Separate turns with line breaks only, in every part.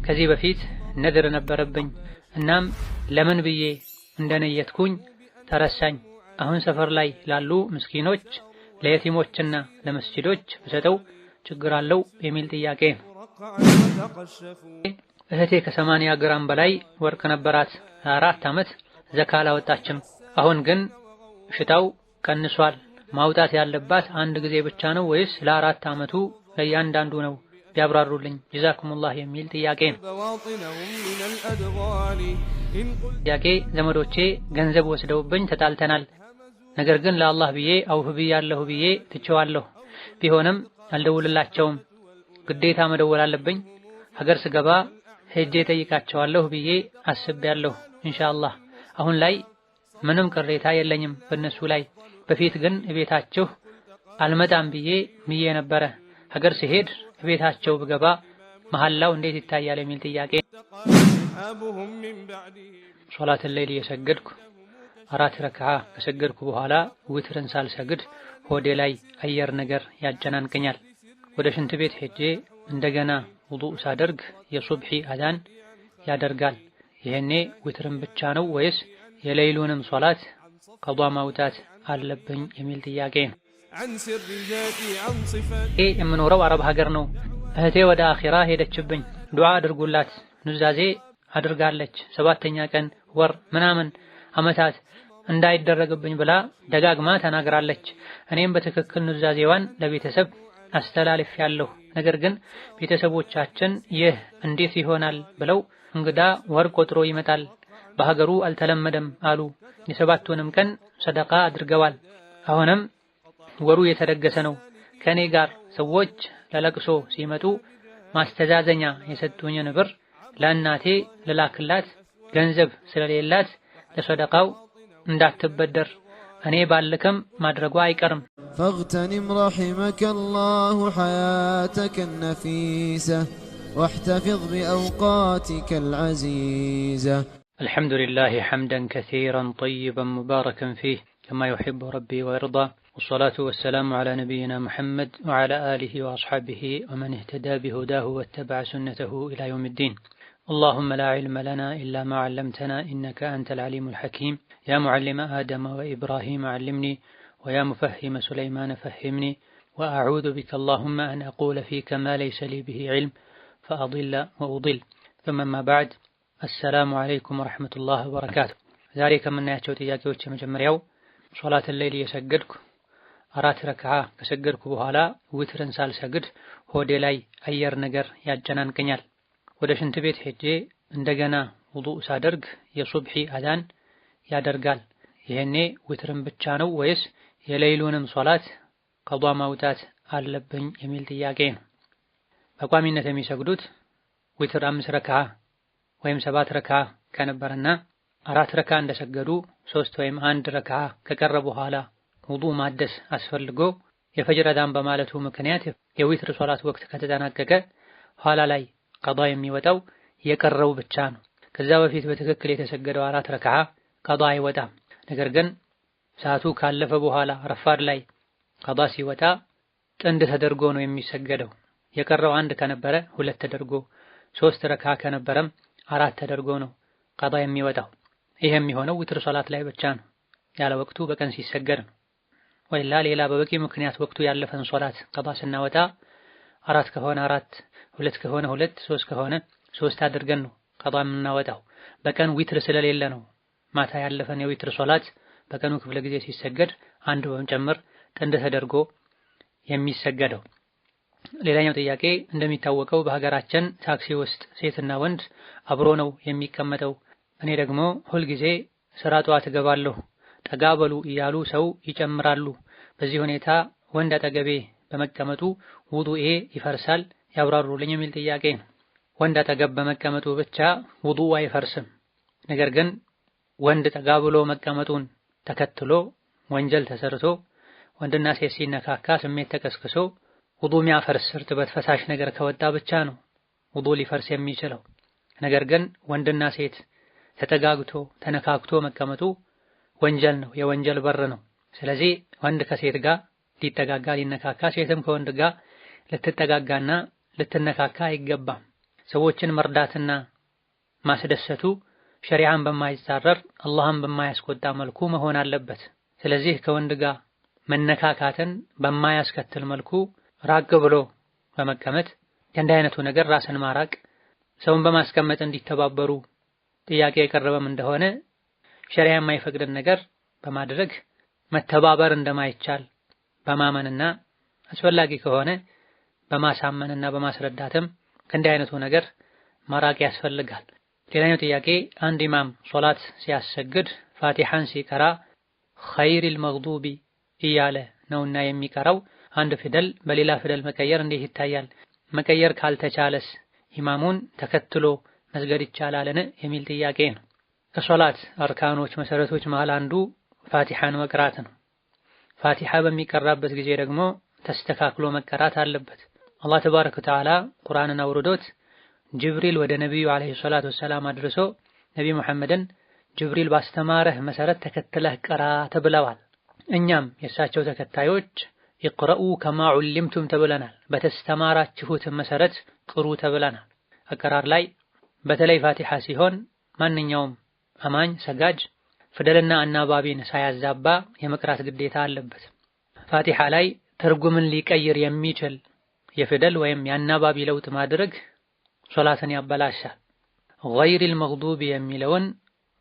ከዚህ በፊት ነድር ነበረብኝ እናም ለምን ብዬ እንደነየትኩኝ ተረሳኝ። አሁን ሰፈር ላይ ላሉ ምስኪኖች ለየቲሞችና ለመስጂዶች ብሰጠው ችግር አለው የሚል ጥያቄ ነው። እህቴ ከ80 ግራም በላይ ወርቅ ነበራት። 4 ዓመት ዘካ አላወጣችም። አሁን ግን ሽታው ቀንሷል። ማውጣት ያለባት አንድ ጊዜ ብቻ ነው ወይስ ለ4 ዓመቱ ለእያንዳንዱ ነው? ቢያብራሩልኝ ጀዛኩሙላህ የሚል ጥያቄ ነው። ጥያቄ ዘመዶቼ ገንዘብ ወስደውብኝ ተጣልተናል። ነገር ግን ለአላህ ብዬ አውፍ ብያለሁ ብዬ ትቼዋለሁ። ቢሆንም አልደውልላቸውም። ግዴታ መደወል አለብኝ? ሀገር ስገባ ሄጄ ጠይቃቸዋለሁ ብዬ አስቤያለሁ ኢንሻአላህ። አሁን ላይ ምንም ቅሬታ የለኝም በእነሱ ላይ። በፊት ግን ቤታችሁ አልመጣም ብዬ ነበረ። ሀገር ሲሄድ ቤታቸው ብገባ መሐላው እንዴት ይታያል የሚል ጥያቄ። ሶላተል ለይል እየሰገድኩ 4 ረክዓ ከሰገድኩ በኋላ ውትርን ሳልሰግድ ሆዴ ላይ አየር ነገር ያጨናንቀኛል። ወደ ሽንት ቤት ሄጄ እንደገና ውዱእ ሳደርግ የሱብሒ አዛን ያደርጋል። ይሄኔ ውትርን ብቻ ነው ወይስ የሌይሉንም ሶላት ቀዷ ማውጣት አለብኝ የሚል ጥያቄ ነው። የምኖረው አረብ ሀገር ነው። እህቴ ወደ አኺራ ሄደችብኝ። ዱዓ አድርጉላት። ኑዛዜ አድርጋለች። 7ኛ ቀን ወር ምናምን አመታት እንዳይደረግብኝ ብላ ደጋግማ ተናግራለች። እኔም በትክክል ኑዛዜዋን ለቤተሰብ አስተላልፌያለሁ። ነገር ግን ቤተሰቦቻችን ይህ እንዴት ይሆናል ብለው እንግዳ ወር ቆጥሮ ይመጣል፣ በሀገሩ አልተለመደም አሉ። የ7ቱንም ቀን ሰደቃ አድርገዋል። አሁንም ወሩ የተደገሰ ነው። ከኔ ጋር ሰዎች ለለቅሶ ሲመጡ ማስተዛዘኛ የሰጡኝን ብር ለእናቴ ልላክላት፣ ገንዘብ ስለሌላት ለሰደቃው እንዳትበደር እኔ ባልክም ማድረጓ አይቀርም።
فاغتنم رحمك الله حياتك النفيسة واحتفظ بأوقاتك العزيزة.
الحمد لله حمدا كثيرا طيبا مباركا فيه كما يحب ربي ويرضى، والصلاة والسلام على نبينا محمد وعلى آله وأصحابه ومن اهتدى بهداه واتبع سنته إلى يوم الدين. اللهم لا علم لنا إلا ما علمتنا إنك أنت العليم الحكيم. يا معلم آدم وإبراهيم علمني، ويا مفهم سليمان فهمني، وأعوذ بك اللهم أن أقول فيك ما ليس لي به علم فأضل وأضل. ثم ما بعد، السلام عليكم ورحمة الله وبركاته. ذلك من ناتشو تياكيوش مجمريو صلاة الليل يسجدك 4 ረክዓ ከሰገድኩ በኋላ ውትርን ሳልሰግድ ሆዴ ላይ አየር ነገር ያጨናንቀኛል። ወደ ሽንት ቤት ሄጄ እንደገና ውዱእ ሳደርግ የሱብሒ አዛን ያደርጋል። ይሄኔ ውትርን ብቻ ነው ወይስ የሌይሉንም ሶላት ቀዷ ማውጣት አለብኝ የሚል ጥያቄ ነው። በቋሚነት የሚሰግዱት ውትር 5 ረክዓ ወይም 7 ረክዓ ከነበረና 4 ረክዓ እንደሰገዱ 3 ወይም 1 ረክዓ ከቀረ በኋላ ውዱእ ማደስ አስፈልጎ የፈጅር አዛን በማለቱ ምክንያት የዊትር ሶላት ወቅት ከተጠናቀቀ ኋላ ላይ ቀዷ የሚወጣው የቀረው ብቻ ነው። ከዛ በፊት በትክክል የተሰገደው 4 ረክዓ ቀዷ አይወጣም። ነገር ግን ሰዓቱ ካለፈ በኋላ ረፋድ ላይ ቀዷ ሲወጣ ጥንድ ተደርጎ ነው የሚሰገደው። የቀረው 1 ከነበረ 2 ተደርጎ፣ 3 ረክዓ ከነበረም 4 ተደርጎ ነው ቀዷ የሚወጣው። ይሄ የሚሆነው ዊትር ሶላት ላይ ብቻ ነው፣ ያለ ወቅቱ በቀን ሲሰገድ ነው። ወይላ ሌላ በበቂ ምክንያት ወቅቱ ያለፈን ሶላት ቀዷ ስናወጣ 4 ከሆነ 4፣ 2 ከሆነ 2፣ 3 ከሆነ 3 አድርገን ነው ቀዷ የምናወጣው። በቀን ዊትር ስለሌለ ነው ማታ ያለፈን የዊትር ሶላት በቀኑ ክፍለ ጊዜ ሲሰገድ 1 በመጨመር ጥንድ ተደርጎ የሚሰገደው። ሌላኛው ጥያቄ እንደሚታወቀው በሀገራችን ታክሲ ውስጥ ሴትና ወንድ አብሮ ነው የሚቀመጠው። እኔ ደግሞ ሁልጊዜ ስራ ጠዋት እገባለሁ፣ ጠጋ በሉ እያሉ ሰው ይጨምራሉ። በዚህ ሁኔታ ወንድ አጠገቤ በመቀመጡ ውዱኤ ይፈርሳል? ያብራሩልኝ የሚል ጥያቄ ነው። ወንድ አጠገብ በመቀመጡ ብቻ ውዱእ አይፈርስም። ነገር ግን ወንድ ጠጋ ብሎ መቀመጡን ተከትሎ ወንጀል ተሰርቶ ወንድና ሴት ሲነካካ ስሜት ተቀስቅሶ ውዱእ የሚያፈርስ እርጥበት ፈሳሽ ነገር ከወጣ ብቻ ነው ውዱእ ሊፈርስ የሚችለው። ነገር ግን ወንድና ሴት ተጠጋግቶ ተነካክቶ መቀመጡ ወንጀል ነው፣ የወንጀል በር ነው። ስለዚህ ወንድ ከሴት ጋር ሊጠጋጋ ሊነካካ፣ ሴትም ከወንድ ጋር ልትጠጋጋና ልትነካካ አይገባም። ሰዎችን መርዳትና ማስደሰቱ ሸሪዓን በማይጻረር አላህን በማያስቆጣ መልኩ መሆን አለበት። ስለዚህ ከወንድ ጋር መነካካትን በማያስከትል መልኩ ራቅ ብሎ በመቀመጥ ከእንዲህ አይነቱ ነገር ራስን ማራቅ፣ ሰውን በማስቀመጥ እንዲተባበሩ ጥያቄ የቀረበም እንደሆነ ሸሪዓ የማይፈቅድን ነገር በማድረግ መተባበር እንደማይቻል በማመንና አስፈላጊ ከሆነ በማሳመንና በማስረዳትም ከእንዲህ አይነቱ ነገር ማራቅ ያስፈልጋል። ሌላኛው ጥያቄ አንድ ኢማም ሶላት ሲያሰግድ ፋቲሐን ሲቀራ ኸይሪል መግዱቢ እያለ ነውና የሚቀራው አንድ ፊደል በሌላ ፊደል መቀየር እንዴት ይታያል? መቀየር ካልተቻለስ ኢማሙን ተከትሎ መስገድ ይቻላልን? የሚል ጥያቄ ነው። ከሶላት አርካኖች መሰረቶች መሃል አንዱ ፋቲሐን መቅራት ነው። ፋቲሐ በሚቀራበት ጊዜ ደግሞ ተስተካክሎ መቀራት አለበት። አላህ ተባረከ ወተዓላ ቁርአንን አውርዶት ጅብሪል ወደ ነብዩ አለይሂ ሰላቱ ወሰላም አድርሶ ነብዩ መሐመድን ጅብሪል ባስተማረህ መሰረት ተከትለህ ቀራ ተብለዋል። እኛም የእሳቸው ተከታዮች ይቅረኡ ከማ ዑሊምቱም ተብለናል። በተስተማራችሁት መሰረት ቅሩ ተብለናል። አቀራር ላይ በተለይ ፋቲሐ ሲሆን ማንኛውም አማኝ ሰጋጅ ፊደልና አናባቢን ሳያዛባ የመቅራት ግዴታ አለበት። ፋቲሐ ላይ ትርጉምን ሊቀይር የሚችል የፊደል ወይም የአናባቢ ለውጥ ማድረግ ሶላትን ያበላሻል። ገይሪል መግዱቢ የሚለውን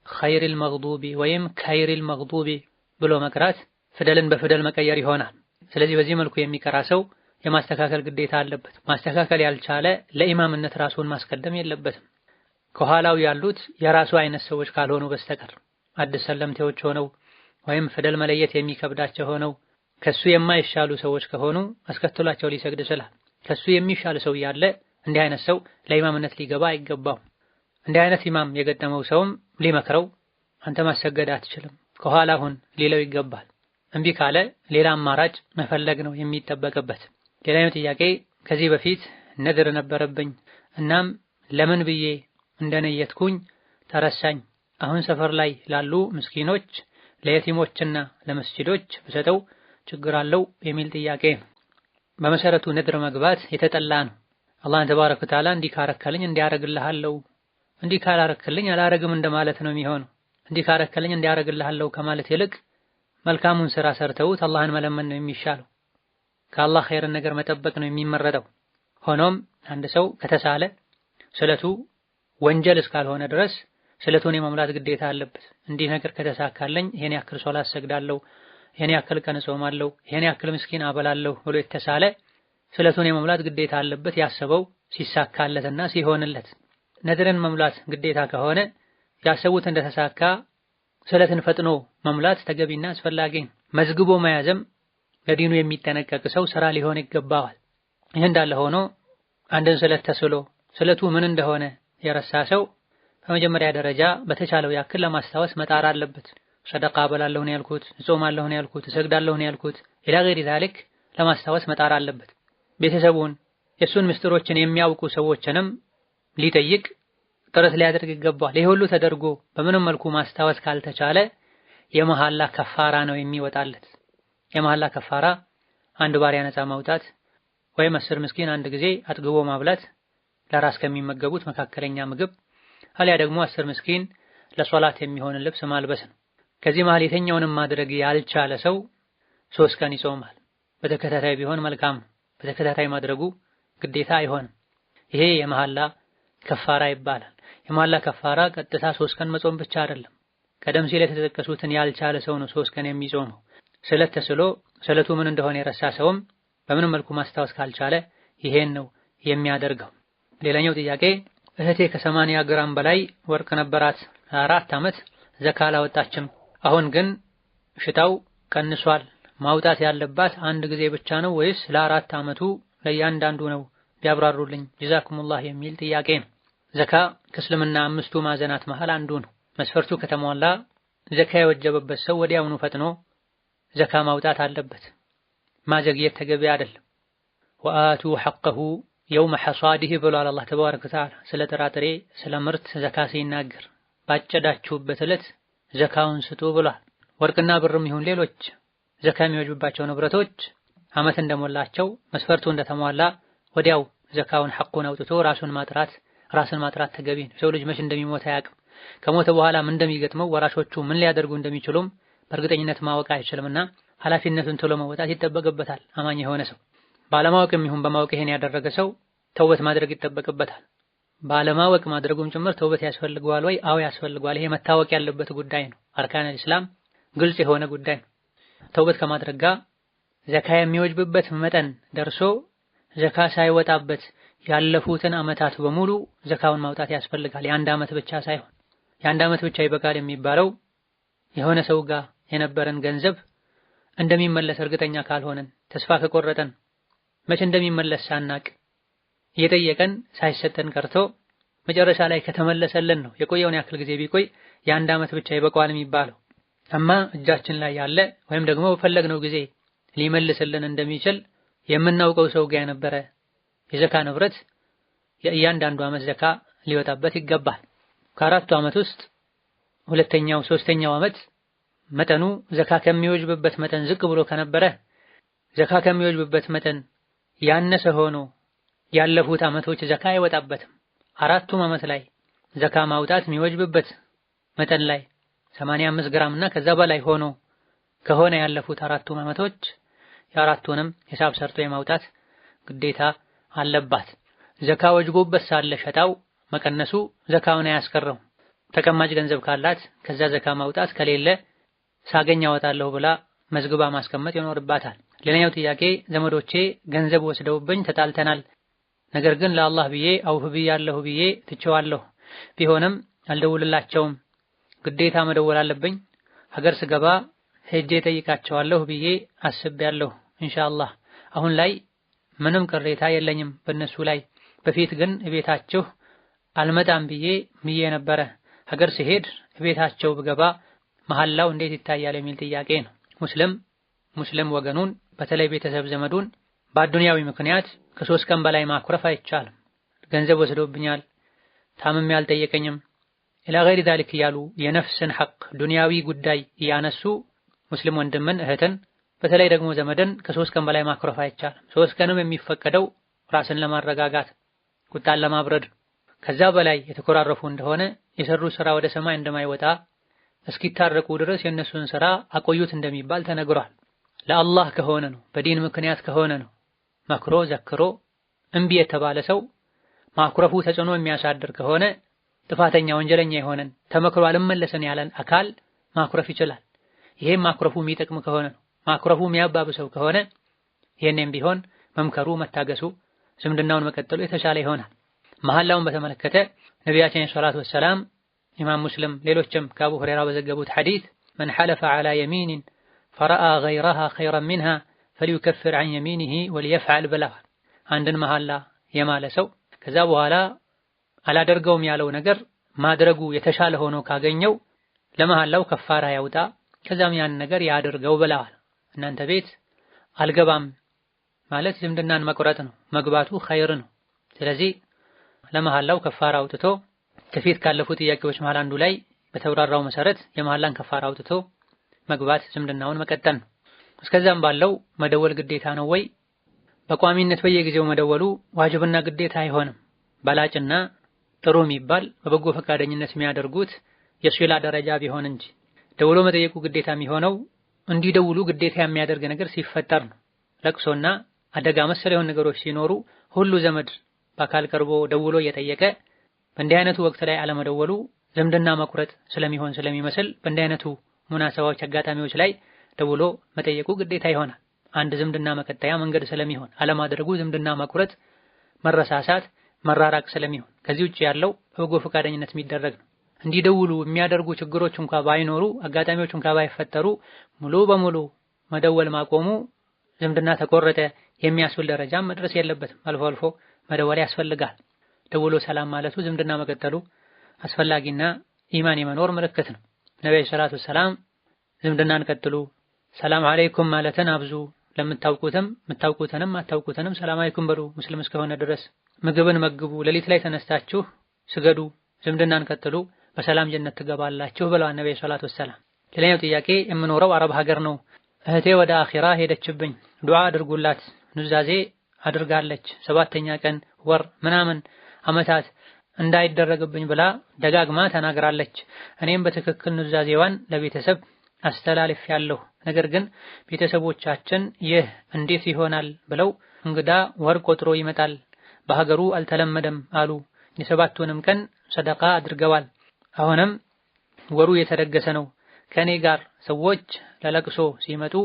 ኸይሪል መግዱቢ ወይም ከይሪል መግዱቢ ብሎ መቅራት ፊደልን በፊደል መቀየር ይሆናል። ስለዚህ በዚህ መልኩ የሚቀራ ሰው የማስተካከል ግዴታ አለበት። ማስተካከል ያልቻለ ለኢማምነት ራሱን ማስቀደም የለበትም። ከኋላው ያሉት የራሱ አይነት ሰዎች ካልሆኑ በስተቀር አዲስ ሰለምቴዎች ሆነው ወይም ፊደል መለየት የሚከብዳቸው ሆነው ከሱ የማይሻሉ ሰዎች ከሆኑ አስከትሏቸው ሊሰግድ ይችላል። ከሱ የሚሻል ሰው ያለ እንዲህ አይነት ሰው ለኢማምነት ሊገባ አይገባውም። እንዲህ አይነት ኢማም የገጠመው ሰውም ሊመክረው አንተ ማሰገድ አትችልም ከኋላ ሁን ሊለው ይገባል። እምቢ ካለ ሌላ አማራጭ መፈለግ ነው የሚጠበቅበት። ሌላኛው ጥያቄ ከዚህ በፊት ነድር ነበረብኝ እናም ለምን ብዬ እንደነየትኩኝ ተረሳኝ። አሁን ሰፈር ላይ ላሉ ምስኪኖች ለየቲሞችና ለመስጂዶች ብሰጠው ችግር አለው የሚል ጥያቄ ነው። በመሰረቱ ነድር መግባት የተጠላ ነው። አላህ ተባረከ ወተዓላ እንዲህ ካረከልኝ እንዲያረግልሃለሁ፣ እንዲህ ካላረክልኝ አላረግም እንደማለት ነው የሚሆነው። እንዲህ ካረከልኝ እንዲያረግልሃለሁ ከማለት ይልቅ መልካሙን ስራ ሰርተውት አላህን መለመን ነው የሚሻለው። ከአላህ ኸይርን ነገር መጠበቅ ነው የሚመረጠው። ሆኖም አንድ ሰው ከተሳለ ስለቱ ወንጀል እስካልሆነ ድረስ ስለቱን የመሙላት ግዴታ አለበት። እንዲህ ነገር ከተሳካለኝ ይሄን ያክል ሶላት ሰግዳለሁ፣ ይሄን ያክል ቀን ጾማለሁ፣ ይሄን ያክል ምስኪን አበላለሁ ብሎ የተሳለ ስለቱን የመሙላት ግዴታ አለበት። ያሰበው ሲሳካለትና ሲሆንለት። ነድርን መሙላት ግዴታ ከሆነ ያሰቡት እንደተሳካ ስለትን ፈጥኖ መሙላት ተገቢና አስፈላጊ ነው። መዝግቦ መያዝም ለዲኑ የሚጠነቀቅ ሰው ስራ ሊሆን ይገባዋል። ይህ እንዳለ ሆኖ አንድን ስለት ተስሎ ስለቱ ምን እንደሆነ የረሳ ሰው በመጀመሪያ ደረጃ በተቻለው ያክል ለማስታወስ መጣር አለበት። ሰደቃ አበላለሁ ነው ያልኩት፣ እጾማለሁ ነው ያልኩት፣ እሰግዳለሁ ነው ያልኩት ኢላ ገይሪ ዛሊክ ለማስታወስ መጣር አለበት። ቤተሰቡን የሱን ምስጢሮችን የሚያውቁ ሰዎችንም ሊጠይቅ ጥረት ሊያደርግ ይገባል። ይህ ሁሉ ተደርጎ በምንም መልኩ ማስታወስ ካልተቻለ የመሐላ ከፋራ ነው የሚወጣለት። የመሐላ ከፋራ አንድ ባሪያ ነፃ ማውጣት ወይም 10 ምስኪን አንድ ጊዜ አጥግቦ ማብላት፣ ለራስ ከሚመገቡት መካከለኛ ምግብ፣ አሊያ ደግሞ 10 ምስኪን ለሶላት የሚሆን ልብስ ማልበስ ነው። ከዚህ መሃል የተኛውንም ማድረግ ያልቻለ ሰው 3 ቀን ይጾማል። በተከታታይ ቢሆን መልካም፣ በተከታታይ ማድረጉ ግዴታ አይሆንም። ይሄ የመሐላ ከፋራ ይባላል። የመሐላ ከፋራ ቀጥታ 3 ቀን መጾም ብቻ አይደለም። ቀደም ሲል የተጠቀሱትን ያልቻለ ሰው ነው 3 ቀን የሚጾመው። ስለት ተስሎ ስለቱ ምን እንደሆነ የረሳ ሰውም በምንም መልኩ ማስታወስ ካልቻለ ይሄን ነው የሚያደርገው። ሌላኛው ጥያቄ እህቴ ከ80 ግራም በላይ ወርቅ ነበራት። 4 ዓመት ዘካ አላወጣችም። አሁን ግን ሽታው ቀንሷል። ማውጣት ያለባት አንድ ጊዜ ብቻ ነው ወይስ ለ4 ዓመቱ ለእያንዳንዱ ነው? ቢያብራሩልኝ ጀዛኩሙላህ የሚል ጥያቄ ነው። ዘካ ከእስልምና 5ቱ ማዕዘናት መሃል አንዱ ነው። መስፈርቱ ከተሟላ ዘካ የወጀበበት ሰው ወዲያውኑ ፈጥኖ ዘካ ማውጣት አለበት። ማዘግየት ተገቢ አይደለም። ወአቱ ሐቀሁ የውመ ሐሳዲህ ብሏል አላህ ተባረከ ወተዓላ። ስለ ጥራጥሬ ስለ ምርት ዘካ ሲናገር ባጨዳችሁበት ዕለት ዘካውን ስጡ ብሏል። ወርቅና ብርም ይሁን ሌሎች ዘካ የሚወጅባቸው ንብረቶች ዓመት እንደሞላቸው መስፈርቱ እንደተሟላ ወዲያው ዘካውን ሐቁን አውጥቶ ራስን ማጥራት ተገቢ ነው። ሰው ልጅ መቼ እንደሚሞት አያውቅም። ከሞተ በኋላ ምን እንደሚገጥመው ወራሾቹ ምን ሊያደርጉ እንደሚችሉም በእርግጠኝነት ማወቅ አይችልምና ኃላፊነቱን ቶሎ መወጣት ይጠበቅበታል። አማኝ የሆነ ሰው ባለማወቅም ይሁን በማወቅ ይሄን ያደረገ ሰው ተውበት ማድረግ ይጠበቅበታል። ባለማወቅ ማድረጉም ጭምር ተውበት ያስፈልገዋል ወይ? አዎ ያስፈልገዋል። ይሄ መታወቅ ያለበት ጉዳይ ነው። አርካነል ኢስላም ግልጽ የሆነ ጉዳይ ነው። ተውበት ከማድረግ ጋር ዘካ የሚወጅብበት መጠን ደርሶ ዘካ ሳይወጣበት ያለፉትን ዓመታት በሙሉ ዘካውን ማውጣት ያስፈልጋል። የአንድ ዓመት ብቻ ሳይሆን የአንድ ዓመት ብቻ ይበቃል የሚባለው የሆነ ሰው ጋር የነበረን ገንዘብ እንደሚመለስ እርግጠኛ ካልሆነን ተስፋ ከቆረጠን መቼ እንደሚመለስ ሳናቅ እየጠየቀን ሳይሰጠን ቀርቶ መጨረሻ ላይ ከተመለሰልን ነው የቆየውን ያክል ጊዜ ቢቆይ የአንድ ዓመት ብቻ ይበቃዋል የሚባለው። አማ እጃችን ላይ ያለ ወይም ደግሞ በፈለግነው ጊዜ ሊመልስልን እንደሚችል የምናውቀው ሰው ጋር የነበረ የዘካ ንብረት የእያንዳንዱ ዓመት ዘካ ሊወጣበት ይገባል። ከአራቱ ዓመት ውስጥ ሁለተኛው ሶስተኛው ዓመት መጠኑ ዘካ ከሚወጅብበት መጠን ዝቅ ብሎ ከነበረ ዘካ ከሚወጅብበት መጠን ያነሰ ሆኖ ያለፉት ዓመቶች ዘካ አይወጣበትም። አራቱም ዓመት ላይ ዘካ ማውጣት የሚወጅብበት መጠን ላይ 85 ግራም እና ከዛ በላይ ሆኖ ከሆነ ያለፉት አራቱም ዓመቶች የአራቱንም ሂሳብ ሰርቶ የማውጣት ግዴታ አለባት። ዘካ ወጅቦበት ሳለ ሸጣው መቀነሱ ዘካውን አያስቀረው። ተቀማጭ ገንዘብ ካላት ከዛ ዘካ ማውጣት ከሌለ ሳገኝ አወጣለሁ ብላ መዝግባ ማስቀመጥ ይኖርባታል። ሌላኛው ጥያቄ ዘመዶቼ ገንዘብ ወስደውብኝ ተጣልተናል፣ ነገር ግን ለአላህ ብዬ አውፍ ብያለሁ ብዬ ትቼዋለሁ። ቢሆንም አልደውልላቸውም፣ ግዴታ መደወል አለብኝ? ሀገር ስገባ ሄጄ ጠይቃቸዋለሁ ብዬ አስቤያለሁ። ኢንሻአላህ አሁን ላይ ምንም ቅሬታ የለኝም በእነሱ ላይ። በፊት ግን እቤታችሁ አልመጣም ብዬ ነበረ። ሀገር ሲሄድ እቤታቸው ብገባ መሐላው እንዴት ይታያል የሚል ጥያቄ ነው። ሙስሊም ወገኑን በተለይ ቤተሰብ ዘመዱን በአዱንያዊ ምክንያት ከ3 ቀን በላይ ማኩረፍ አይቻልም። ገንዘብ ወስዶብኛል፣ ታምሜ አልጠየቀኝም ኢላ ገይሪ ዛሊክ እያሉ የነፍስን ሐቅ ዱንያዊ ጉዳይ እያነሱ ሙስሊም ወንድምን እህትን በተለይ ደግሞ ዘመድን ከ3 ቀን በላይ ማኩረፍ አይቻልም። 3 ቀንም የሚፈቀደው ራስን ለማረጋጋት ቁጣን ለማብረድ። ከዛ በላይ የተኮራረፉ እንደሆነ የሰሩ ስራ ወደ ሰማይ እንደማይወጣ እስኪታረቁ ድረስ የነሱን ስራ አቆዩት እንደሚባል ተነግሯል። ለአላህ ከሆነ ነው፣ በዲን ምክንያት ከሆነ ነው። መክሮ ዘክሮ እምቢ የተባለ ሰው ማኩረፉ ተጽዕኖ የሚያሳድር ከሆነ ጥፋተኛ ወንጀለኛ የሆነን ተመክሮ አልመለሰን ያለን አካል ማኩረፍ ይችላል። ይሄም ማኩረፉ የሚጠቅም ከሆነ ነው። ማኩረፉ የሚያባብሰው ከሆነ ይሄንም ቢሆን መምከሩ መታገሱ ዝምድናውን መቀጠሉ የተሻለ ይሆናል። መሐላውን በተመለከተ ነቢያችን ሰለላሁ ዐለይሂ ወሰለም ኢማም ሙስሊም ሌሎችም ከአቡ ሁረይራ በዘገቡት ሐዲስ መን ሐለፈ ዐላ የሚኒን ፈረአ ገይረሃ ኸይረን ሚንሃ ፈሊዩከፍር ዐን የሚኒሂ ወሊየፍዐል ብለዋል። አንድን መሐላ የማለ ሰው ከዛ በኋላ አላደርገውም ያለው ነገር ማድረጉ የተሻለ ሆኖ ካገኘው ለመሐላው ከፋራ ያውጣ፣ ከዛም ያን ነገር ያድርገው ብለዋል። እናንተ ቤት አልገባም ማለት ዝምድናን መቁረጥ ነው፣ መግባቱ ኸይር ነው። ስለዚህ ለመሐላው ከፋራ አውጥቶ ከፊት ካለፉ ጥያቄዎች መሃል አንዱ ላይ በተብራራው መሰረት የመሐላን ከፋራ አውጥቶ መግባት ዝምድናውን መቀጠል ነው። እስከዛም ባለው መደወል ግዴታ ነው ወይ? በቋሚነት በየጊዜው መደወሉ ዋጅብና ግዴታ አይሆንም። በላጭና ጥሩ የሚባል በበጎ ፈቃደኝነት የሚያደርጉት የሱላ ደረጃ ቢሆን እንጂ ደውሎ መጠየቁ ግዴታ የሚሆነው እንዲደውሉ ግዴታ የሚያደርግ ነገር ሲፈጠር ነው። ለቅሶና አደጋ መሰል የሆኑ ነገሮች ሲኖሩ ሁሉ ዘመድ በአካል ቀርቦ ደውሎ እየጠየቀ በእንዲህ አይነቱ ወቅት ላይ አለመደወሉ ዝምድና መቁረጥ ስለሚመስል በእንዲህ አይነቱ ሙናሰባዎች አጋጣሚዎች ላይ ደውሎ መጠየቁ ግዴታ ይሆናል። አንድ ዝምድና መቀጠያ መንገድ ስለሚሆን አለማድረጉ ዝምድና መቁረጥ፣ መረሳሳት፣ መራራቅ ስለሚሆን ከዚህ ውጭ ያለው በበጎ ፈቃደኝነት የሚደረግ ነው። እንዲደውሉ የሚያደርጉ ችግሮች እንኳን ባይኖሩ አጋጣሚዎች እንኳን ባይፈጠሩ ሙሉ በሙሉ መደወል ማቆሙ ዝምድና ተቆረጠ የሚያስብል ደረጃ መድረስ የለበትም። አልፎ አልፎ መደወል ያስፈልጋል። ደውሎ ሰላም ማለቱ ዝምድና መቀጠሉ አስፈላጊና ኢማን የመኖር ምልክት ነው። ነብዩ ሰለላሁ ዐለይሂ ወሰለም ዝምድናን ቀጥሉ፣ ሰላም አለይኩም ማለትን አብዙ፣ ለምታውቁትንም አታውቁትንም ሰላም አለይኩም በሉ ሙስሊም እስከሆነ ድረስ፣ ምግብን መግቡ፣ ሌሊት ላይ ተነስታችሁ ስገዱ፣ ዝምድናን ቀጥሉ፣ በሰላም ጀነት ትገባላችሁ ብለዋል ነብዩ ሰለላሁ ዐለይሂ ወሰለም። ሌላኛው ጥያቄ የምኖረው አረብ ሀገር ነው፣ እህቴ ወደ አኺራ ሄደችብኝ፣ ዱዓ አድርጉላት፣ ኑዛዜ አድርጋለች፣ 7ኛ ቀን ወር ምናምን ዓመታት እንዳይደረግብኝ ብላ ደጋግማ ተናግራለች። እኔም በትክክል ኑዛዜዋን ለቤተሰብ አስተላልፌያለሁ። ነገር ግን ቤተሰቦቻችን ይህ እንዴት ይሆናል ብለው እንግዳ ወር ቆጥሮ ይመጣል፣ በሀገሩ አልተለመደም አሉ። የ7ቱንም ቀን ሰደቃ አድርገዋል። አሁንም ወሩ የተደገሰ ነው። ከኔ ጋር ሰዎች ለለቅሶ ሲመጡ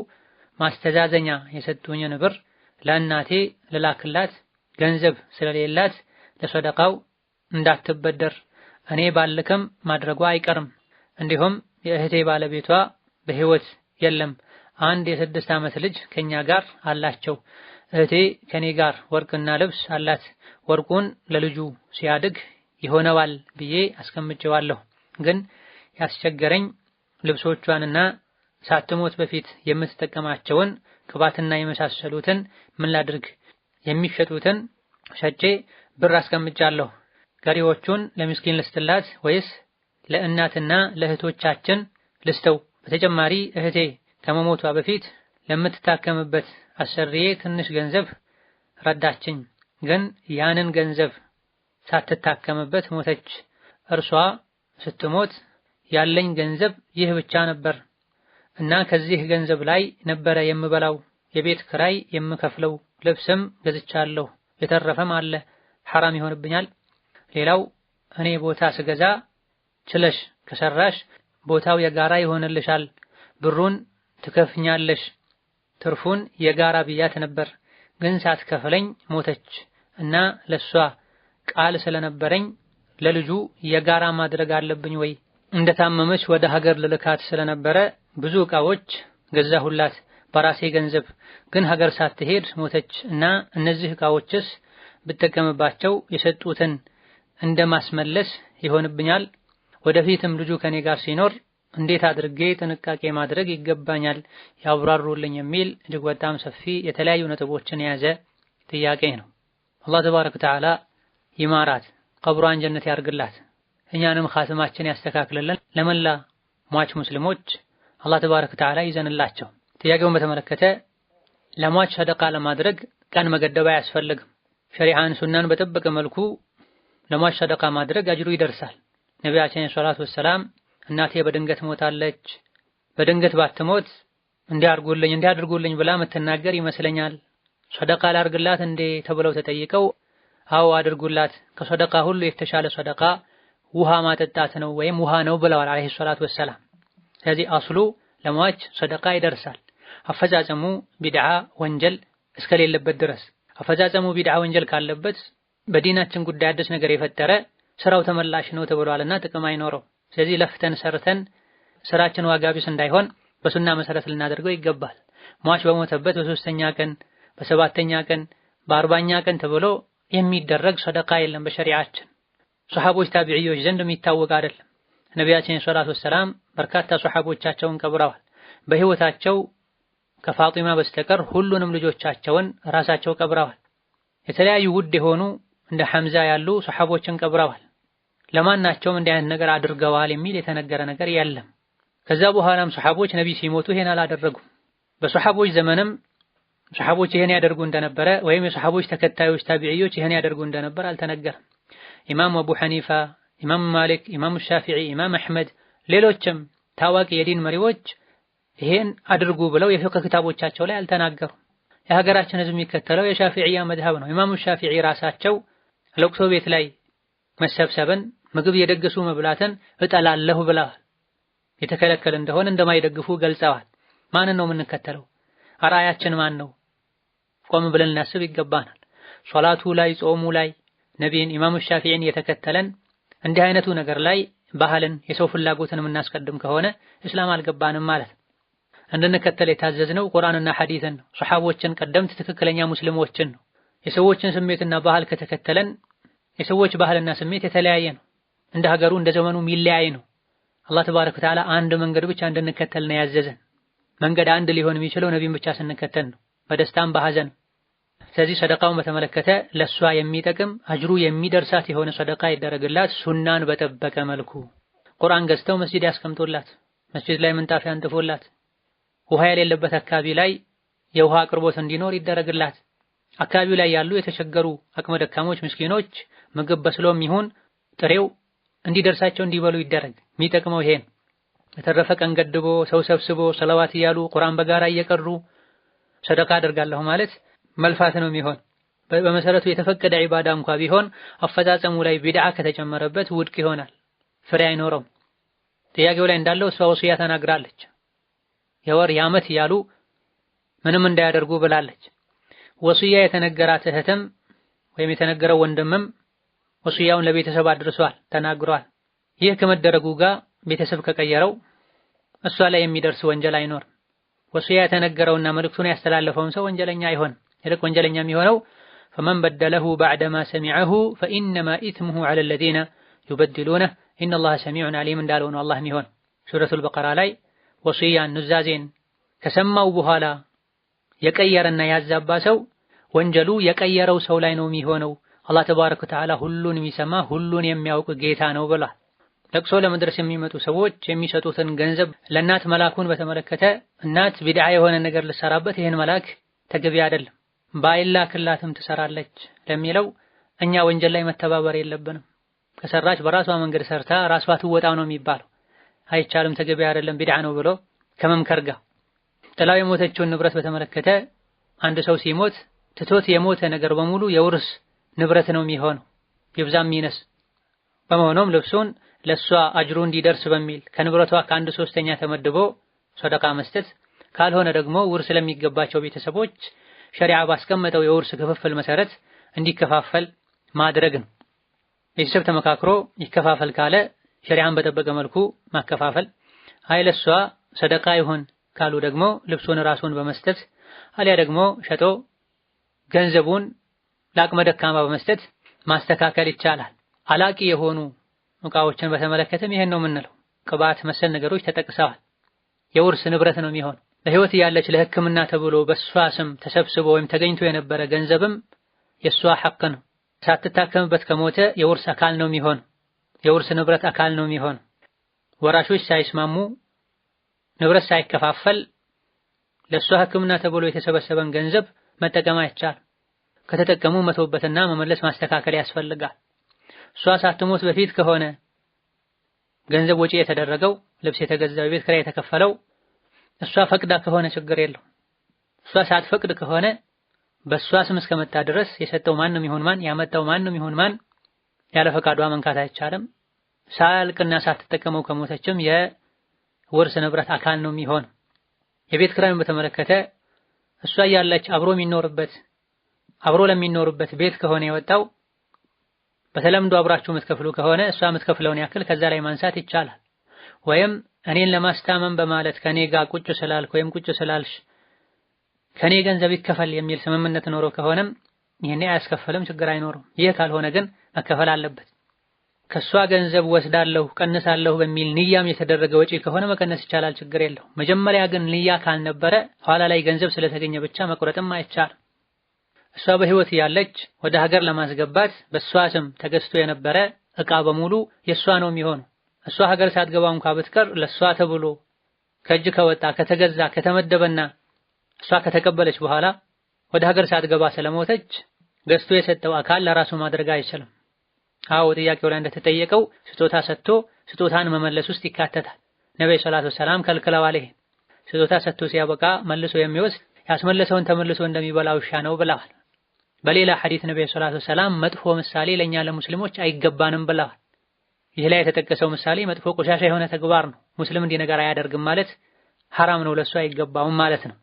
ማስተዛዘኛ የሰጡኝን ብር ለእናቴ ልላክላት፣ ገንዘብ ስለሌላት ለሰደቃው እንዳትበደር እኔ ባልክም ማድረጓ አይቀርም። እንዲሁም የእህቴ ባለቤቷ በህይወት የለም። አንድ የ6 ዓመት ልጅ ከኛ ጋር አላቸው። እህቴ ከኔ ጋር ወርቅና ልብስ አላት። ወርቁን ለልጁ ሲያድግ ይሆነዋል ብዬ አስቀምጬዋለሁ። ግን ያስቸገረኝ ልብሶቿንና ሳትሞት በፊት የምትጠቀማቸውን ቅባትና የመሳሰሉትን ምን ላድርግ? የሚሸጡትን ሸጬ ብር አስቀምጫለሁ። ቀሪዎቹን ለምስኪን ልስጥላት ወይስ ለእናትና ለእህቶቻችን ልስተው? በተጨማሪ እህቴ ከመሞቷ በፊት ለምትታከምበት አሰሪዬ ትንሽ ገንዘብ ረዳችኝ። ግን ያንን ገንዘብ ሳትታከምበት ሞተች። እርሷ ስትሞት ያለኝ ገንዘብ ይህ ብቻ ነበር እና ከዚህ ገንዘብ ላይ ነበረ የምበላው፣ የቤት ክራይ የምከፍለው፣ ልብስም ገዝቻለሁ፣ የተረፈም አለ። ሐራም ይሆንብኛል? ሌላው እኔ ቦታ ስገዛ ችለሽ ከሰራሽ ቦታው የጋራ ይሆንልሻል፣ ብሩን ትከፍኛለሽ፣ ትርፉን የጋራ ብያት ነበር። ግን ሳትከፍለኝ ሞተች እና ለሷ ቃል ስለነበረኝ ለልጁ የጋራ ማድረግ አለብኝ ወይ? እንደታመመች ወደ ሀገር ልልካት ስለነበረ ብዙ ዕቃዎች ገዛሁላት በራሴ ገንዘብ። ግን ሀገር ሳትሄድ ሞተች እና እነዚህ ዕቃዎችስ ብጠቀምባቸው የሰጡትን እንደማስመለስ ይሆንብኛል? ወደፊትም ልጁ ከኔ ጋር ሲኖር እንዴት አድርጌ ጥንቃቄ ማድረግ ይገባኛል? ያብራሩልኝ የሚል እጅግ በጣም ሰፊ የተለያዩ ነጥቦችን የያዘ ጥያቄ ነው። አላህ ተባረከ ወተዓላ ይማራት፣ ቀብሯን ጀነት ያርግላት፣ እኛንም ኻትማችን ያስተካክልልን። ለመላ ሟች ሙስሊሞች አላህ ተባረከ ወተዓላ ይዘንላቸው። ጥያቄውን በተመለከተ ለሟች ሰደቃ ለማድረግ ቀን መገደብ አያስፈልግም። ሸሪዓን ሱናን በጠበቀ መልኩ ለሟች ሰደቃ ማድረግ አጅሩ ይደርሳል። ነቢያችን ሰለላሁ ዐለይሂ ወሰለም እናቴ በድንገት ሞታለች፣ በድንገት ባትሞት እንዲያድርጉልኝ ብላ የምትናገር ይመስለኛል፣ ሰደቃ ላርግላት እንዴ ተብለው ተጠይቀው አዎ አድርጉላት፣ ከሰደቃ ሁሉ የተሻለ ሰደቃ ውሃ ማጠጣት ነው ወይም ውሃ ነው ብለዋል አለይሂ ሰላቱ ወሰላም። ስለዚህ አስሉ ለሟች ሰደቃ ይደርሳል፣ አፈጻጸሙ ቢድዓ ወንጀል እስከሌለበት ድረስ። አፈጻጸሙ ቢድዓ ወንጀል ካለበት በዲናችን ጉዳይ አዲስ ነገር የፈጠረ ስራው ተመላሽ ነው ተብሏልና ጥቅም አይኖረው። ስለዚህ ለፍተን ሰርተን ስራችን ዋጋ ቢስ እንዳይሆን በሱና መሰረት ልናደርገው ይገባል። ሟች በሞተበት በ3ኛ ቀን፣ በ7ኛ ቀን፣ በ40ኛ ቀን ተብሎ የሚደረግ ሰደቃ የለም በሸሪዓችን። ሱሐቦች ታቢዒዎች ዘንድ የሚታወቅ አይደለም። ነቢያችን ሰለላሁ ዐለይሂ ወሰለም በርካታ ሱሐቦቻቸውን ቀብረዋል። በህይወታቸው ከፋጢማ በስተቀር ሁሉንም ልጆቻቸውን ራሳቸው ቀብረዋል። የተለያዩ ውድ የሆኑ እንደ ሐምዛ ያሉ ሱሐቦችን ቀብረዋል። ለማናቸውም እንዲህ አይነት ነገር አድርገዋል የሚል የተነገረ ነገር የለም። ከዛ በኋላም ሱሐቦች ነቢ ሲሞቱ ይሄን አላደረጉም። በሱሐቦች ዘመንም ሱሐቦች ይሄን ያደርጉ እንደነበረ ወይም የሱሐቦች ተከታዮች ታቢዒዎች ይሄን ያደርጉ እንደነበረ አልተነገረም። ኢማም አቡ ሐኒፋ፣ ኢማም ማሊክ፣ ኢማም ሻፊዒ፣ ኢማም አሕመድ ሌሎችም ታዋቂ የዲን መሪዎች ይሄን አድርጉ ብለው የፊቅህ ክታቦቻቸው ላይ አልተናገሩም። የሀገራችን ህዝብ የሚከተለው የሻፊዒያ መዝሀብ ነው። ኢማም ሻፊዒ ራሳቸው ለቅሶ ቤት ላይ መሰብሰብን፣ ምግብ የደገሱ መብላትን እጠላለሁ ብለዋል። የተከለከለ እንደሆነ እንደማይደግፉ ገልጸዋል። ማንን ነው የምንከተለው? አርአያችን ማን ነው? ቆም ብለን ልናስብ ይገባናል። ሶላቱ ላይ፣ ጾሙ ላይ ነቢይን ኢማም ሻፊዒን የተከተለን እንዲህ አይነቱ ነገር ላይ ባህልን የሰው ፍላጎትን የምናስቀድም ከሆነ እስላም አልገባንም ማለት ነው። እንድንከተል የታዘዝነው ቁርአንና ሐዲስን ነው። ሱሐቦችን ቀደምት ትክክለኛ ሙስሊሞችን ነው። የሰዎችን ስሜትና ባህል ከተከተለን የሰዎች ባህልና ስሜት የተለያየ ነው። እንደ ሀገሩ እንደ ዘመኑ የሚለያይ ነው። አላህ ተባረከ ወተዓላ አንድ መንገድ ብቻ እንድንከተል ነው ያዘዘን። መንገድ አንድ ሊሆን የሚችለው ነቢይን ብቻ ስንከተል ነው፣ በደስታም በሐዘን። ስለዚህ ሰደቃውን በተመለከተ ለሷ የሚጠቅም አጅሩ የሚደርሳት የሆነ ሰደቃ ይደረግላት፣ ሱናን በጠበቀ መልኩ። ቁርአን ገዝተው መስጂድ ያስቀምጡላት፣ መስጂድ ላይ ምንጣፍ ያንጥፉላት፣ ውሃ የሌለበት አካባቢ ላይ የውሃ አቅርቦት እንዲኖር ይደረግላት። አካባቢው ላይ ያሉ የተቸገሩ አቅመ ደካሞች ምስኪኖች ምግብ በስሎም ይሁን ጥሬው እንዲደርሳቸው እንዲበሉ ይደረግ። የሚጠቅመው ይሄን። የተረፈ ቀን ገድቦ ሰው ሰብስቦ ሰለዋት እያሉ ቁርአን በጋራ እየቀሩ ሰደቃ አደርጋለሁ ማለት መልፋት ነው የሚሆን። በመሰረቱ የተፈቀደ ዒባዳ እንኳ ቢሆን አፈጻጸሙ ላይ ቢድዓ ከተጨመረበት ውድቅ ይሆናል፣ ፍሬ አይኖረውም። ጥያቄው ላይ እንዳለው እሷ ወሲያ ተናግራለች። የወር የዓመት እያሉ ምንም እንዳያደርጉ ብላለች። ወሲያ የተነገራት እህትም ወይም የተነገረው ወንድምም ወሲያውን ለቤተሰብ አድርሷል፣ ተናግሯል። ይህ ከመደረጉ ጋር ቤተሰብ ከቀየረው እሷ ላይ የሚደርስ ወንጀል አይኖርም። ወሲያ የተነገረውና መልእክቱን ያስተላለፈውን ሰው ወንጀለኛ አይሆንም። ይልቅ ወንጀለኛ የሚሆነው فمن بدله بعدما سمعه فإنما إثمه على الذين يبدلونه إن الله سميع عليم እንዳለው ነው አላህ የሚሆን። ሱረቱል በቀራ ላይ ወሲያን ኑዛዜን ከሰማው በኋላ የቀየረና ያዛባ ሰው ወንጀሉ የቀየረው ሰው ላይ ነው የሚሆነው። አላህ ተባረከ ወተዓላ ሁሉን የሚሰማ ሁሉን የሚያውቅ ጌታ ነው ብሏል። ለቅሶ ለመድረስ የሚመጡ ሰዎች የሚሰጡትን ገንዘብ ለእናት መላኩን በተመለከተ እናት ቢድዓ የሆነ ነገር ልሰራበት ይህን መላክ ተገቢ አይደለም፣ ባይላክላትም ትሰራለች ለሚለው እኛ ወንጀል ላይ መተባበር የለብንም። ከሰራች በራሷ መንገድ ሰርታ ራሷ ትወጣው ነው የሚባለው። አይቻልም፣ ተገቢ አይደለም፣ ቢድዓ ነው ብሎ ከመምከር ጋር። ጥላው የሞተችውን ንብረት በተመለከተ አንድ ሰው ሲሞት ትቶት የሞተ ነገር በሙሉ የውርስ ንብረት ነው የሚሆነው ይብዛም ይነስ። በመሆኑም ልብሱን ለሷ አጅሩ እንዲደርስ በሚል ከንብረቷ ከአንድ ሶስተኛ ተመድቦ ሰደቃ መስጠት፣ ካልሆነ ደግሞ ውርስ ለሚገባቸው ቤተሰቦች ሸሪዓ ባስቀመጠው የውርስ ክፍፍል መሰረት እንዲከፋፈል ማድረግ ነው። ቤተሰብ ተመካክሮ ይከፋፈል ካለ ሸሪዓን በጠበቀ መልኩ ማከፋፈል፣ ለሷ ሰደቃ ይሁን ካሉ ደግሞ ልብሱን ራሱን በመስጠት አሊያ ደግሞ ሸጦ ገንዘቡን ለአቅመ ደካማ በመስጠት ማስተካከል ይቻላል። አላቂ የሆኑ ዕቃዎችን በተመለከተም ይሄን ነው የምንለው። ቅባት መሰል ነገሮች ተጠቅሰዋል። የውርስ ንብረት ነው የሚሆን። በህይወት ያለች ለሕክምና ተብሎ በሷ ስም ተሰብስቦ ወይም ተገኝቶ የነበረ ገንዘብም የሷ ሐቅ ነው። ሳትታከምበት ከሞተ የውርስ አካል ነው የሚሆን፣ የውርስ ንብረት አካል ነው የሚሆን። ወራሾች ሳይስማሙ ንብረት ሳይከፋፈል ለሷ ሕክምና ተብሎ የተሰበሰበን ገንዘብ መጠቀም አይቻልም። ከተጠቀሙ መተውበትና መመለስ ማስተካከል ያስፈልጋል። እሷ ሳትሞት በፊት ከሆነ ገንዘብ ወጪ የተደረገው ልብስ የተገዛው ቤት ኪራይ የተከፈለው እሷ ፈቅዳ ከሆነ ችግር የለው። እሷ ሳትፈቅድ ከሆነ በእሷ ስም እስከመጣ ድረስ የሰጠው ማንም ይሁን ማን ያመጣው ማንም ይሁን ማን ያለ ፈቃዷ መንካት አይቻልም። ሳያልቅና ሳትጠቀመው ከሞተችም የውርስ ንብረት አካል ነው የሚሆን። የቤት ኪራይን በተመለከተ እሷ ያለች አብሮ ለሚኖርበት ቤት ከሆነ የወጣው በተለምዶ አብራችሁ የምትከፍሉ ከሆነ እሷ የምትከፍለውን ያክል ከዛ ላይ ማንሳት ይቻላል። ወይም እኔን ለማስታመም በማለት ከኔ ጋር ቁጭ ስላልክ ወይም ቁጭ ስላልሽ ከኔ ገንዘብ ይከፈል የሚል ስምምነት ኖሮ ከሆነም ይሄኔ አያስከፈልም፣ ችግር አይኖርም። ይህ ካልሆነ ግን መከፈል አለበት። ከሷ ገንዘብ ወስዳለሁ ቀንሳለሁ በሚል ንያም የተደረገ ወጪ ከሆነ መቀነስ ይቻላል፣ ችግር የለው። መጀመሪያ ግን ንያ ካልነበረ ኋላ ላይ ገንዘብ ስለተገኘ ብቻ መቁረጥም አይቻልም። እሷ በህይወት ያለች ወደ ሀገር ለማስገባት በሷ ስም ተገዝቶ የነበረ ዕቃ በሙሉ የሷ ነው የሚሆነው። እሷ ሀገር ሳትገባ እንኳን ብትቀር ለሷ ተብሎ ከእጅ ከወጣ ከተገዛ ከተመደበና እሷ ከተቀበለች በኋላ ወደ ሀገር ሳትገባ ስለሞተች ገዝቶ የሰጠው አካል ለራሱ ማድረግ አይችልም። ጥያቄው ላይ እንደተጠየቀው ስጦታ ሰጥቶ ስጦታን መመለስ ውስጥ ይካተታል። ነብዩ ሰለላሁ ዐለይሂ ወሰለም ከልክለዋል። ይሄ ስጦታ ሰጥቶ ሲያበቃ መልሶ የሚወስድ ያስመለሰውን ተመልሶ እንደሚበላ ውሻ ነው ብለዋል። በሌላ ሐዲስ ነብዩ ሰለላሁ ዐለይሂ ወሰለም መጥፎ ምሳሌ ለኛ ለሙስሊሞች አይገባንም ብለዋል። ይህ ላይ የተጠቀሰው ምሳሌ መጥፎ ቆሻሻ የሆነ ተግባር ነው። ሙስሊም እንዲህ ነገር አያደርግም ማለት ሐራም ነው፣ ለሷ አይገባውም ማለት ነው።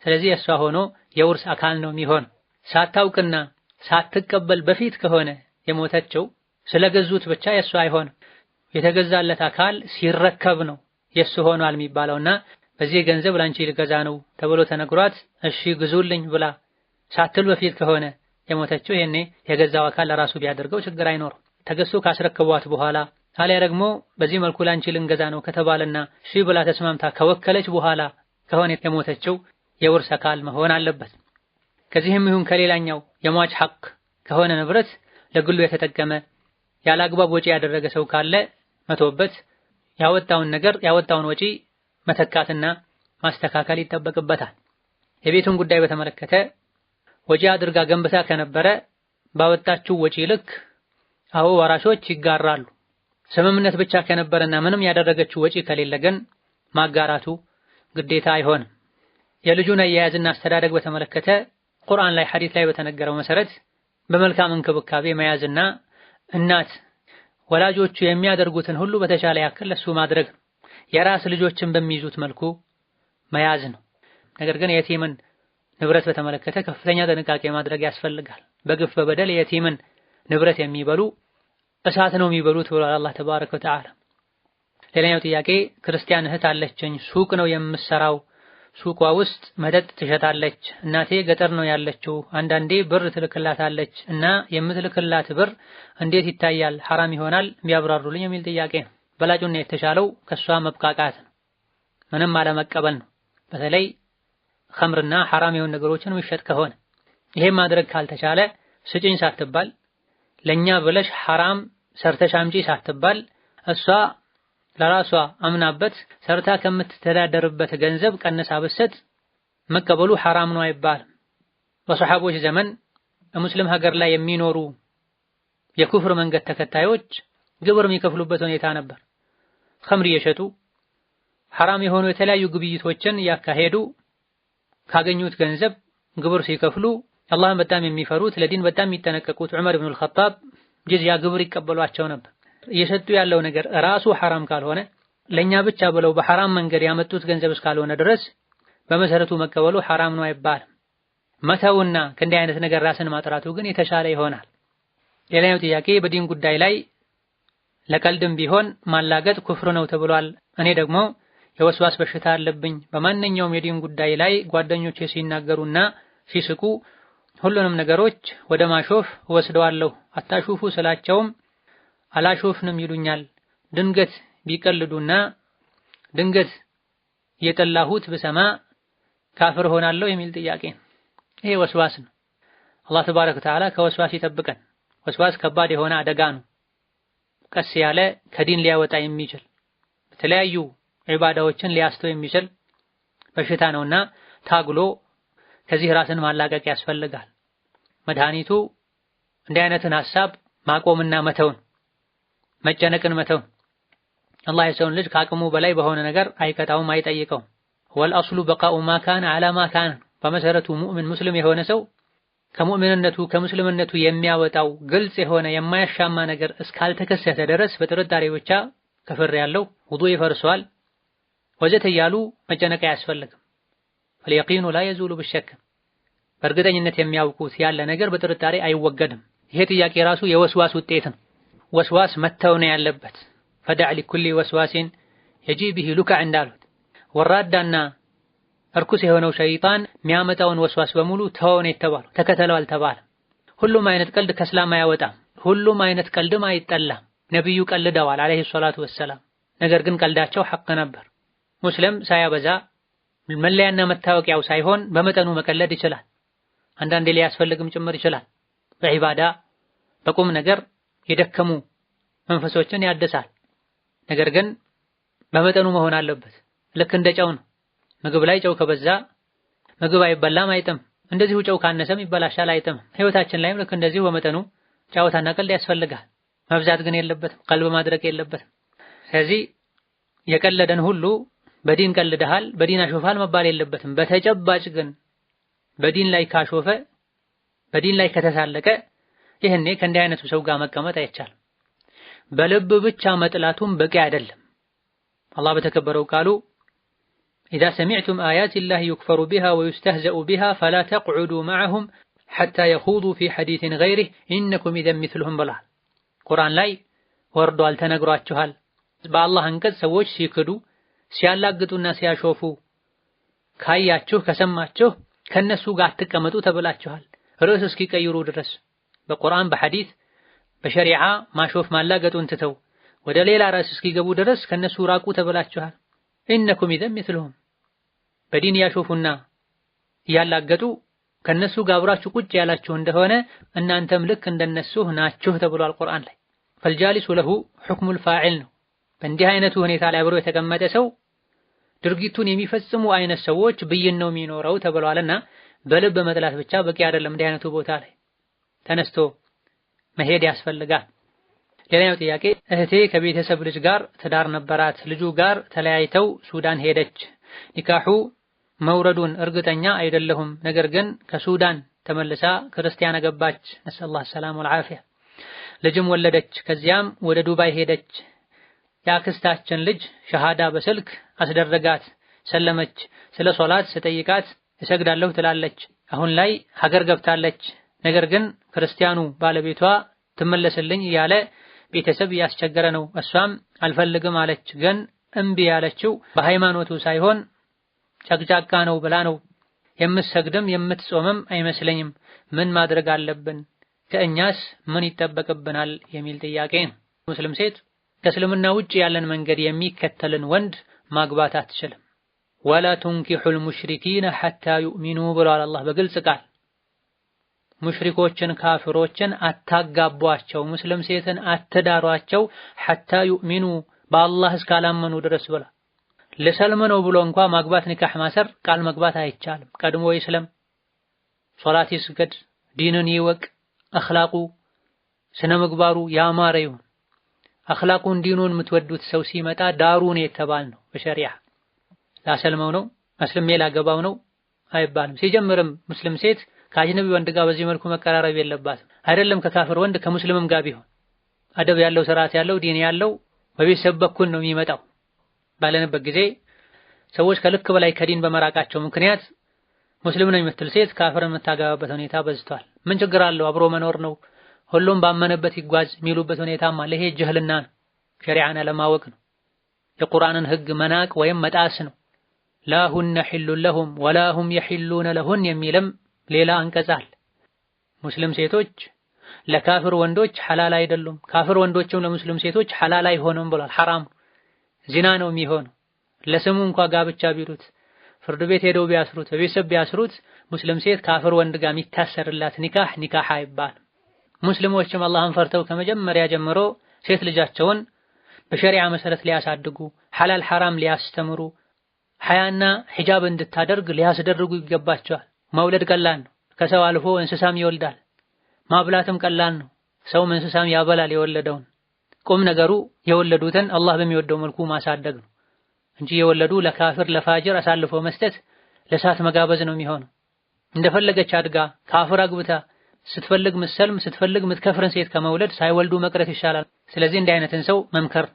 ስለዚህ እሷ ሆኖ የውርስ አካል ነው የሚሆን። ሳታውቅና ሳትቀበል በፊት ከሆነ የሞተችው ስለገዙት ብቻ የሱ አይሆንም። የተገዛለት አካል ሲረከብ ነው የሱ ሆኗል የሚባለውና በዚህ ገንዘብ ላንቺ ልገዛ ነው ተብሎ ተነግሯት እሺ ግዙልኝ ብላ ሳትል በፊት ከሆነ የሞተችው ይሄኔ የገዛው አካል ለራሱ ቢያደርገው ችግር አይኖርም። ተገዝቶ ካስረከቧት በኋላ አሊያ ደግሞ በዚህ መልኩ ላንቺ ልንገዛ ነው ከተባለና እሺ ብላ ተስማምታ ከወከለች በኋላ ከሆነ የሞተችው የውርስ አካል መሆን አለበት። ከዚህም ይሁን ከሌላኛው የሟች ሐቅ ከሆነ ንብረት ለግሉ የተጠቀመ ያለ አግባብ ወጪ ያደረገ ሰው ካለ መተውበት ያወጣውን ወጪ መተካትና ማስተካከል ይጠበቅበታል። የቤቱን ጉዳይ በተመለከተ ወጪ አድርጋ ገንብታ ከነበረ ባወጣችው ወጪ ልክ አዎ ወራሾች ይጋራሉ። ስምምነት ብቻ ከነበረና ምንም ያደረገችው ወጪ ከሌለ ግን ማጋራቱ ግዴታ አይሆንም። የልጁን አያያዝና አስተዳደግ በተመለከተ ቁርአን ላይ ሐዲስ ላይ በተነገረው መሰረት በመልካም እንክብካቤ መያዝና እናት ወላጆቹ የሚያደርጉትን ሁሉ በተሻለ ያክል ለሱ ማድረግ ነው። የራስ ልጆችን በሚይዙት መልኩ መያዝ ነው። ነገር ግን የቲምን ንብረት በተመለከተ ከፍተኛ ጥንቃቄ ማድረግ ያስፈልጋል። በግፍ በበደል የቲምን ንብረት የሚበሉ እሳት ነው የሚበሉት ብሏል አላህ ተባረከ ወተዓላ። ሌላኛው ጥያቄ ክርስቲያን እህት አለችኝ፣ ሱቅ ነው የምሰራው፣ ሱቋ ውስጥ መጠጥ ትሸጣለች። እናቴ ገጠር ነው ያለችው፣ አንዳንዴ ብር ትልክላታለች እና የምትልክላት ብር እንዴት ይታያል? ሐራም ይሆናል? ቢያብራሩልኝ የሚል ጥያቄ ነው። በላጩና የተሻለው ከሷ መብቃቃት ነው፣ ምንም አለመቀበል ነው። በተለይ ኸምርና ሐራም የሆኑ ነገሮችን የሚሸጥ ከሆነ ይሄን ማድረግ ካልተቻለ ስጪኝ ሳትባል ለኛ ብለሽ ሐራም ሰርተሽ አምጪ ሳትባል እሷ ለራሷ አምናበት ሰርታ ከምትተዳደርበት ገንዘብ ቀነሳ ብትሰጥ መቀበሉ ሐራም ነው አይባልም። በሰሐቦች ዘመን በሙስሊም ሀገር ላይ የሚኖሩ የኩፍር መንገድ ተከታዮች ግብር የሚከፍሉበት ሁኔታ ነበር። ኸምር እየሸጡ ሐራም የሆኑ የተለያዩ ግብይቶችን ያካሄዱ ካገኙት ገንዘብ ግብር ሲከፍሉ አላህን በጣም የሚፈሩት ለዲን በጣም የሚጠነቀቁት ዑመር ኢብኑ አልኸጣብ ጅዝያ ግብር ይቀበሏቸው ነበር። እየሰጡ ያለው ነገር ራሱ ሐራም ካልሆነ ለኛ ብቻ ብለው በሐራም መንገድ ያመጡት ገንዘብ እስካልሆነ ድረስ በመሰረቱ መቀበሉ ሐራም ነው አይባልም። መተውና ከእንዲህ አይነት ነገር ራስን ማጥራቱ ግን የተሻለ ይሆናል። ሌላኛው ጥያቄ በዲን ጉዳይ ላይ ለቀልድም ቢሆን ማላገጥ ኩፍር ነው ተብሏል። እኔ ደግሞ የወስዋስ በሽታ አለብኝ። በማንኛውም የዲን ጉዳይ ላይ ጓደኞቼ ሲናገሩና ሲስቁ ሁሉንም ነገሮች ወደ ማሾፍ ወስደዋለሁ። አታሹፉ ስላቸውም አላሾፍንም ይሉኛል። ድንገት ቢቀልዱና ድንገት የጠላሁት ብሰማ ካፍር ሆናለሁ የሚል ጥያቄ። ይሄ ወስዋስ ነው። አላህ ተባረከ ወተዓላ ከወስዋስ ይጠብቀን። ወስዋስ ከባድ የሆነ አደጋ ነው። ቀስ ያለ ከዲን ሊያወጣ የሚችል በተለያዩ ዒባዳዎችን ሊያስተው የሚችል በሽታ ነውና ታግሎ ከዚህ ራስን ማላቀቅ ያስፈልጋል። መድኃኒቱ እንዲህ አይነትን ሐሳብ ማቆምና መተውን፣ መጨነቅን መተውን። አላህ የሰውን ልጅ ከአቅሙ በላይ በሆነ ነገር አይቀጣውም፣ አይጠይቀውም። ወልአስሉ በቃኡ ማ ካነ ዐላ ማ ካነ። በመሰረቱ ሙእምን ሙስሊም የሆነ ሰው ከሙእሚንነቱ ከሙስሊምነቱ የሚያወጣው ግልጽ የሆነ የማያሻማ ነገር እስካልተከሰተ ድረስ በጥርጣሬ ብቻ ከፍር ያለው ውዱእ ይፈርሰዋል ወዘተ እያሉ መጨነቅ አያስፈልግም። ፈልየቂኑ ላ የዙሉ ብሸክ። በእርግጠኝነት የሚያውቁት ያለ ነገር በጥርጣሬ አይወገድም። ይሄ ጥያቄ ራሱ የወስዋስ ውጤት ነው። ወስዋስ መተው ነው ያለበት። ፈደዕ ሊኩሊ ወስዋሲን የጂ ቢሂ ሉከዕ እንዳሉት ወራዳና እርኩስ የሆነው ሸይጣን የሚያመጣውን ወስዋስ በሙሉ ተወው ነው የተባለው፣ ተከተለው አልተባለም። ሁሉም አይነት ቀልድ ከእስላም አያወጣም። ሁሉም አይነት ቀልድም አይጠላም። ነብዩ ቀልደዋል አለይሂ ሰላቱ ወሰላም። ነገር ግን ቀልዳቸው ሐቅ ነበር። ሙስሊም ሳያበዛ መለያና መታወቂያው ሳይሆን በመጠኑ መቀለድ ይችላል። አንዳንዴ ሊያስፈልግም ጭምር ይችላል። በዒባዳ በቁም ነገር የደከሙ መንፈሶችን ያድሳል። ነገር ግን በመጠኑ መሆን አለበት። ልክ እንደ ጨው ነው። ምግብ ላይ ጨው ከበዛ ምግብ አይበላም፣ አይጥም። እንደዚሁ ጨው ካነሰም ይበላሻል፣ አይጥም። ህይወታችን ላይም ልክ እንደዚሁ በመጠኑ ጨዋታና ቀልድ ያስፈልጋል። መብዛት ግን የለበትም፣ ቀልብ ማድረቅ የለበትም። ስለዚህ የቀለደን ሁሉ በዲን ቀልደሃል፣ በዲን አሾፋል መባል የለበትም። በተጨባጭ ግን በዲን ላይ ካሾፈ፣ በዲን ላይ ከተሳለቀ ይህኔ ከእንዲህ አይነቱ ሰው ጋር መቀመጥ አይቻልም። በልብ ብቻ መጥላቱም በቂ አይደለም። አላህ በተከበረው ቃሉ ኢዛ ሰሚዕቱም አያት ላህ ዩክፈሩ ቢሃ ወዩስተህዘኡ ቢሃ ፈላ ተቅዑዱ መዐሁም ሐታ የኹዱ ፊ ሐዲሲን ገይሪህ ኢነኩም ኢዘን ሚስሉሁም ብሏል። ቁርአን ላይ ወርዷል፣ ተነግሯችኋል። በአላህ አንቀጽ ሰዎች ሲክዱ ሲያላግጡና ሲያሾፉ ካያችሁ ከሰማችሁ ከነሱ ጋር አትቀመጡ ተብላችኋል። ርዕስ እስኪቀይሩ ድረስ በቁርአን በሐዲስ በሸሪዓ ማሾፍ ማላገጡን ትተው ወደ ሌላ ርዕስ እስኪገቡ ድረስ ከነሱ ራቁ ተብላችኋል። ኢነኩም ኢዘን ሚስሉሁም በዲን ያሾፉና ያላገጡ ከነሱ ጋር አብራችሁ ቁጭ ያላችሁ እንደሆነ እናንተም ልክ እንደነሱ ናችሁ ተብሏል ቁርአን ላይ። ፈልጃሊሱ ለሁ ሁክሙል ፋዒል ነው። በእንዲህ አይነቱ ሁኔታ ላይ አብሮ የተቀመጠ ሰው ድርጊቱን የሚፈጽሙ አይነት ሰዎች ብይን ነው የሚኖረው ተብሏልና በልብ መጥላት ብቻ በቂ አይደለም። እንዲህ አይነቱ ቦታ ላይ ተነስቶ መሄድ ያስፈልጋል። ሌላኛው ጥያቄ እህቴ ከቤተሰብ ልጅ ጋር ትዳር ነበራት። ልጁ ጋር ተለያይተው ሱዳን ሄደች። ኒካሑ መውረዱን እርግጠኛ አይደለሁም። ነገር ግን ከሱዳን ተመልሳ ክርስቲያን አገባች። ነሰላህ ሰላም ወልዓፊያ። ልጅም ወለደች። ከዚያም ወደ ዱባይ ሄደች። የአክስታችን ልጅ ሸሃዳ በስልክ አስደረጋት፣ ሰለመች። ስለ ሶላት ስጠይቃት እሰግዳለሁ ትላለች። አሁን ላይ ሀገር ገብታለች። ነገር ግን ክርስቲያኑ ባለቤቷ ትመለስልኝ እያለ ቤተሰብ እያስቸገረ ነው። እሷም አልፈልግም አለች። ግን እምቢ ያለችው በሃይማኖቱ ሳይሆን ጨቅጫቃ ነው ብላ ነው። የምትሰግድም የምትጾምም አይመስለኝም። ምን ማድረግ አለብን? ከእኛስ ምን ይጠበቅብናል? የሚል ጥያቄ ነው። ሙስሊም ሴት ከእስልምና ውጭ ያለን መንገድ የሚከተልን ወንድ ማግባት አትችልም። ወላ ቱንኪሑል ሙሽሪኪነ ሐታ ዩእሚኑ ብሏል አላህ በግልጽ ቃል። ሙሽሪኮችን ካፍሮችን አታጋቧቸው፣ ሙስሊም ሴትን አትዳሯቸው ሐታ ዩእሚኑ በአላህ እስካላመኑ ድረስ ብሏል። ለሰልም ነው ብሎ እንኳ ማግባት ኒካህ ማሰር ቃል መግባት አይቻልም። ቀድሞ ይስለም፣ ሶላት ይስገድ፣ ዲንን ይወቅ፣ አኽላቁ ስነ ምግባሩ ያማረ ይሁን። አኽላቁን ዲኑን የምትወዱት ሰው ሲመጣ ዳሩን የተባል ነው በሸሪዓ። ላሰልመው ነው መስልሜ ላገባው ነው አይባልም። ሲጀምርም ሙስሊም ሴት ከአጅነቢ ወንድ ጋር በዚህ መልኩ መቀራረብ የለባትም። አይደለም ከካፍር ወንድ ከሙስሊምም ጋር ቢሆን አደብ ያለው ስርዓት ያለው ዲን ያለው በቤተሰብ በኩል ነው የሚመጣው። ባለንበት ጊዜ ሰዎች ከልክ በላይ ከዲን በመራቃቸው ምክንያት ሙስሊም ነው የምትል ሴት ካፍር የምታገባበት ሁኔታ በዝቷል። ምን ችግር አለው? አብሮ መኖር ነው፣ ሁሉም ባመነበት ይጓዝ የሚሉበት ሁኔታም አለ። ይሄ ጅህልና ነው፣ ሸሪዓን አለማወቅ ነው፣ የቁርአንን ህግ መናቅ ወይም መጣስ ነው። ላ ሁነ ሒሉን ለሁም ወላ ሁም የሒሉነ ለሁን የሚልም ሌላ አንቀጽ አለ። ሙስሊም ሴቶች ለካፍር ወንዶች ሐላል አይደሉም፣ ካፍር ወንዶችም ለሙስሊም ሴቶች ሐላል አይሆኑም ብሏል። ሐራም ዚና ነው የሚሆነው። ለስሙ እንኳ ጋብቻ ቢሉት ፍርድ ቤት ሄደው ቢያስሩት በቤተሰብ ቢያስሩት ሙስሊም ሴት ካፍር ወንድ ጋር የሚታሰርላት ኒካህ አይባልም። ሙስሊሞችም አላህን ፈርተው ከመጀመሪያ ጀምሮ ሴት ልጃቸውን በሸሪዓ መሰረት ሊያሳድጉ ሐላል ሐራም ሊያስተምሩ ሐያና ሒጃብ እንድታደርግ ሊያስደርጉ ይገባቸዋል። መውለድ ቀላል ነው፣ ከሰው አልፎ እንስሳም ይወልዳል። ማብላትም ቀላል ነው፣ ሰውም እንስሳም ያበላል የወለደውን። ቁም ነገሩ የወለዱትን አላህ በሚወደው መልኩ ማሳደግ ነው እንጂ የወለዱ ለካፍር ለፋጅር አሳልፎ መስጠት ለሳት መጋበዝ ነው የሚሆነው። እንደፈለገች አድጋ ካፍር አግብታ ስትፈልግ ምሰልም ስትፈልግ ምትከፍርን ሴት ከመውለድ ሳይወልዱ መቅረት ይሻላል። ስለዚህ እንዲህ አይነትን ሰው መምከር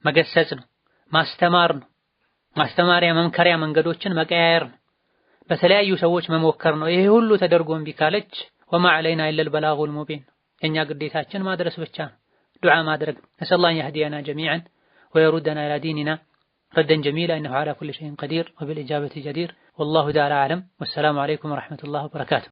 መገሰጽ ነው፣ ማስተማር ነው። ማስተማሪያ መምከሪያ መንገዶችን መቀያየር ነው፣ በተለያዩ ሰዎች መሞከር ነው። ይሄ ሁሉ ተደርጎ እምቢ ካለች ወማ ዐለይና ኢለል በላጉል ሙቢን፣ የኛ ግዴታችን ማድረስ ብቻ ነው፣ ዱዓ ማድረግ ነው። ነስአሉላህ የህዲየና ጀሚዓን ወየሩደና ኢላ ዲኒና ረደን ጀሚላ ኢነሁ ዐላ ኩሊ ሸይኢን ቀዲር ወቢልኢጃበቲ ጀዲር ወላሁ ተዓላ አዕለም። ወሰላሙ ዐለይኩም ወረሕመቱላሂ ወበረካቱሁ።